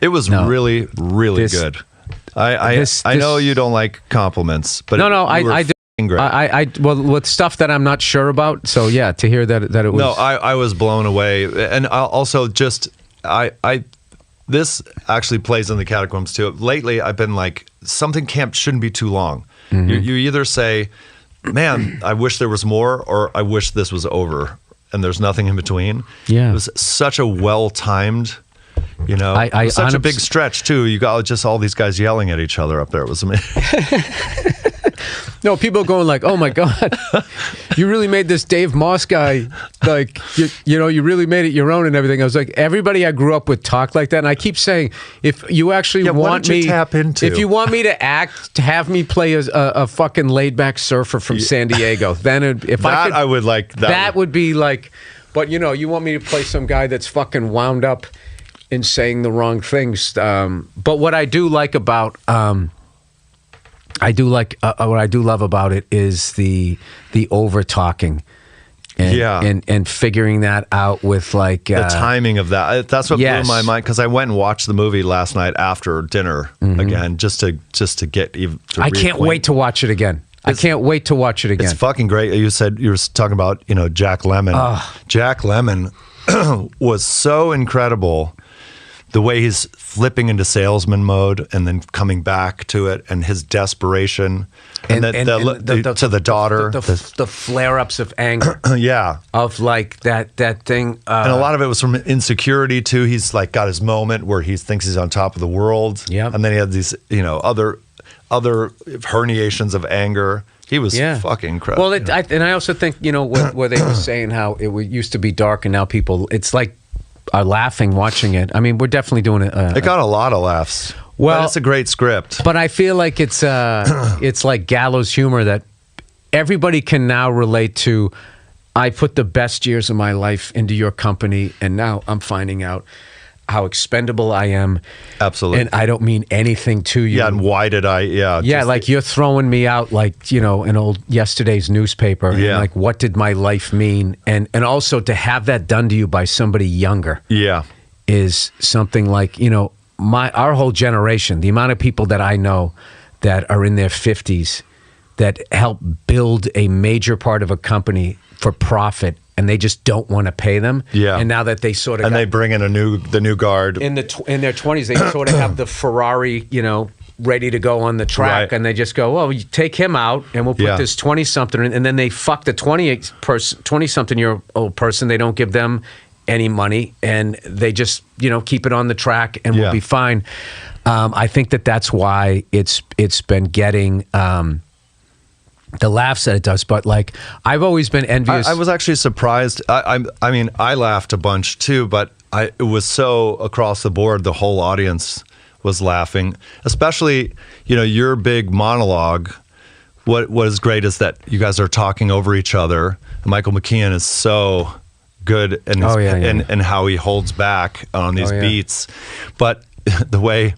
It was really, really good. I know you don't like compliments, but no, I do. Great. Well, with stuff that I'm not sure about. So yeah, to hear that it was. No, I was blown away, and also just this actually plays in the catacombs too. Lately, I've been like, something shouldn't be too long. Mm-hmm. You either say, "Man, I wish there was more," or "I wish this was over," and there's nothing in between. Yeah, it was such a well-timed. Such a big stretch too. You got just all these guys yelling at each other up there. It was amazing. No, people going like, "Oh my God, you really made this Dave Moss guy like you really made it your own and everything." I was like, everybody I grew up with talked like that, and I keep saying, if you actually want me, tap into? If you want me to act, to have me play as a fucking laid back surfer from San Diego, then I would like that. That would be like, but you want me to play some guy that's fucking wound up in saying the wrong things. But what I do like about. What I do love about it is the over talking, and figuring that out with like the timing of that. That's what blew my mind, because I went and watched the movie last night after dinner again, just to get. I can't wait to watch it again. I can't wait to watch it again. It's fucking great. You said you were talking about Jack Lemmon. Jack Lemmon was so incredible. The way he's flipping into salesman mode and then coming back to it, and his desperation, and to the daughter, the flare-ups of anger, of like that thing, and a lot of it was from insecurity too. He's like got his moment where he thinks he's on top of the world, and then he had these other herniations of anger. He was fucking incredible. Well, I also think where they were saying how it used to be dark and now people, it's like. Are laughing watching it. I mean, we're definitely doing it. It got a lot of laughs. Well, it's a great script. But I feel like it's like gallows humor that everybody can now relate to. I put the best years of my life into your company, and now I'm finding out how expendable I am. Absolutely. And I don't mean anything to you. Yeah, and why did I? Yeah. Yeah, like you're throwing me out like, an old yesterday's newspaper. Yeah. And like, what did my life mean? And also to have that done to you by somebody younger. Yeah. Is something like, our whole generation, the amount of people that I know that are in their 50s that help build a major part of a company for profit, and they just don't want to pay them. Yeah. And now that they sort of they bring in the new guard in their 20s, they sort of have the Ferrari, ready to go on the track, and they just go, well, you take him out, and we'll put this 20-something in, and then they fuck the 20-something-year-old person. They don't give them any money, and they just keep it on the track, and we'll be fine. I think that's why it's been getting. The laughs that it does, but like I've always been envious. I was actually surprised. I mean, I laughed a bunch too, but it was so across the board. The whole audience was laughing, especially your big monologue. What is great is that you guys are talking over each other. And Michael McKean is so good in and how he holds back on these beats, but the way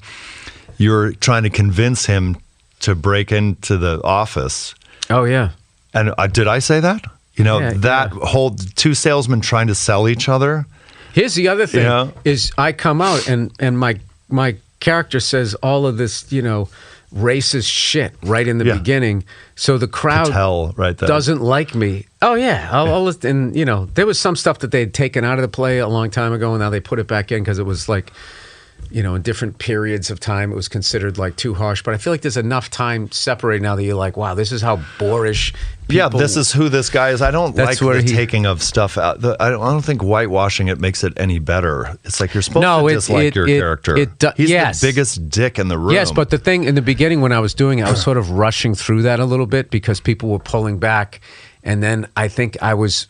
you're trying to convince him to break into the office. Oh, yeah. And did I say that? Whole two salesmen trying to sell each other. Here's the other thing, is I come out and my character says all of this, racist shit right in the beginning. So the crowd doesn't like me. Oh, yeah. And, there was some stuff that they had taken out of the play a long time ago, and now they put it back in because it was like, in different periods of time, it was considered like too harsh. But I feel like there's enough time separated now that you're like, wow, this is how boorish people... Yeah, this is who this guy is. I don't like the taking of stuff out. I don't think whitewashing it makes it any better. It's like you're supposed to dislike your character. He's the biggest dick in the room. Yes, but the thing, in the beginning when I was doing it, I was sort of rushing through that a little bit because people were pulling back. And then I think I was...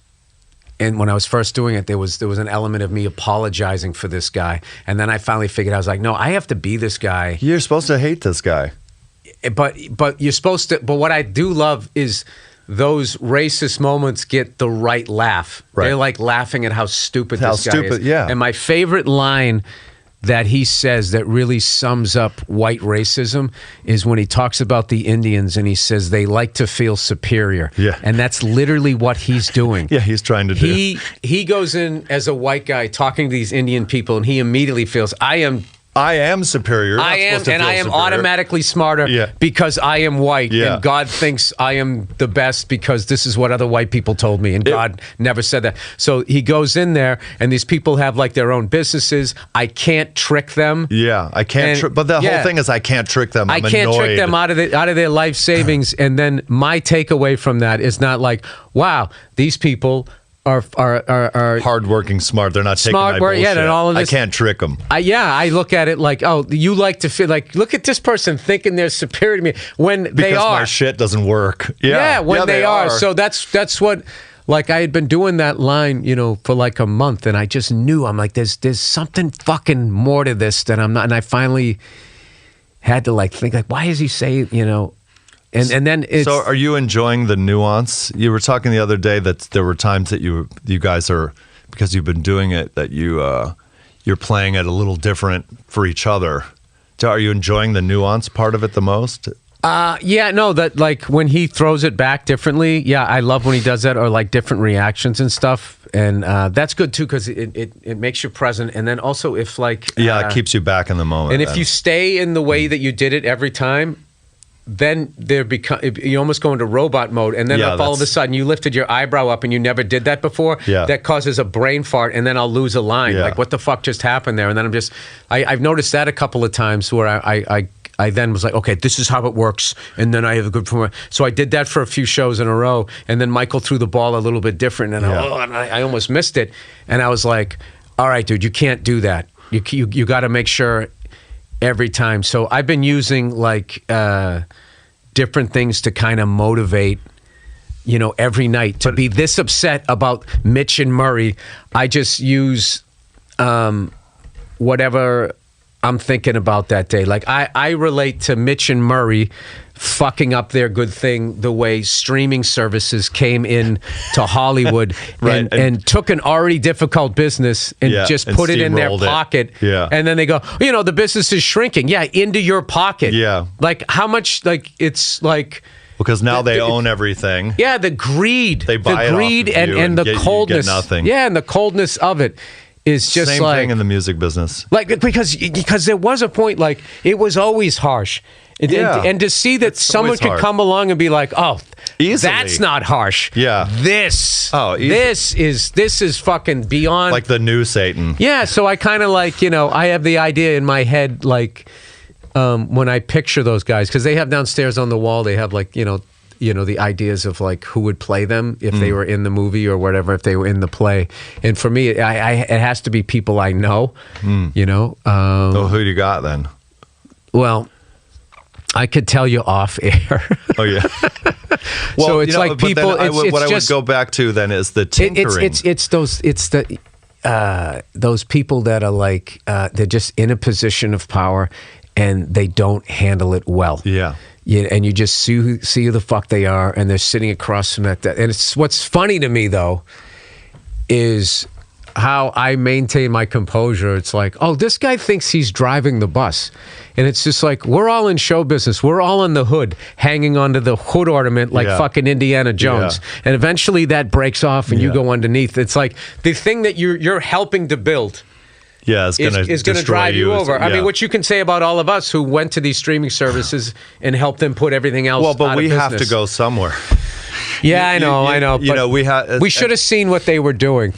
And when I was first doing it, there was an element of me apologizing for this guy. And then I finally figured, I was like, no, I have to be this guy. You're supposed to hate this guy. But you're supposed to, but what I do love is those racist moments get the right laugh. Right. They're like laughing at how stupid this guy is. Yeah. And my favorite line that he says that really sums up white racism is when he talks about the Indians and he says they like to feel superior. Yeah. And that's literally what he's doing. Yeah, he's trying to do. He goes in as a white guy talking to these Indian people and he immediately feels, I am I am superior. I am, and I am superior. Automatically smarter because I am white, and God thinks I am the best because this is what other white people told me, and God never said that. So he goes in there, and these people have like their own businesses. I can't trick them. Yeah, I can't. But the whole thing is I can't trick them. I can't trick them out of their life savings. And then my takeaway from that is not like, wow, these people are hardworking, smart. They're not taking my bullshit. And all of this. I can't trick them. I look at it like, oh, you like to feel like, look at this person thinking they're superior to me when they are. My shit doesn't work. When they are. So that's what. Like I had been doing that line, for like a month, and I just knew I'm like, there's something fucking more to this than I'm not, and I finally had to like think like, why is he saying, And then it's... So are you enjoying the nuance? You were talking the other day that there were times that you guys are, because you've been doing it, that you're playing it a little different for each other. So are you enjoying the nuance part of it the most? That like when he throws it back differently, I love when he does that, or like different reactions and stuff. And that's good too, because it makes you present. And then also if like... it keeps you back in the moment. And if you stay in the way that you did it every time, then you almost go into robot mode, and then if all of a sudden you lifted your eyebrow up and you never did that before, that causes a brain fart, and then I'll lose a line. Like, what the fuck just happened there? And then I've noticed that a couple of times where I then was like, okay, this is how it works, and then I have a good performance. So I did that for a few shows in a row, and then Michael threw the ball a little bit different, and I almost missed it. And I was like, all right, dude, you can't do that. You got to make sure every time. So I've been using like different things to kind of motivate, every night to be this upset about Mitch and Murray. I just use whatever I'm thinking about that day. Like I relate to Mitch and Murray fucking up their good thing the way streaming services came in to Hollywood and took an already difficult business and just put it in their pocket. And then they go, the business is shrinking. Into your pocket. Like how much, like it's like... Because now they own everything. The greed. They buy the greed it off of you and the coldness. You get nothing. And the coldness of it. Is just same like, thing in the music business. Like because there was a point like it was always harsh. And to see that someone could come along and be like, oh, easily. That's not harsh. This is fucking beyond. Like the new Satan. So I kind of like, I have the idea in my head like when I picture those guys, because they have downstairs on the wall, they have like, the ideas of like who would play them if they were in the movie or whatever, if they were in the play. And for me, it has to be people I know, So who do you got then? Well, I could tell you off air. Oh, yeah. Well, so it's like people. What I would go back to then is the tinkering. Those people that are like, they're just in a position of power and they don't handle it well. And you just see who the fuck they are, and they're sitting across from that. And it's what's funny to me though is how I maintain my composure. It's like, oh, this guy thinks he's driving the bus, and it's just like we're all in show business. We're all in the hood, hanging onto the hood ornament like fucking Indiana Jones. And eventually that breaks off, and you go underneath. It's like the thing that you're helping to build. Is going to drive you over. I mean, what you can say about all of us who went to these streaming services and helped them put everything else out of business. Well, but we have to go somewhere. I know. But we should have seen what they were doing.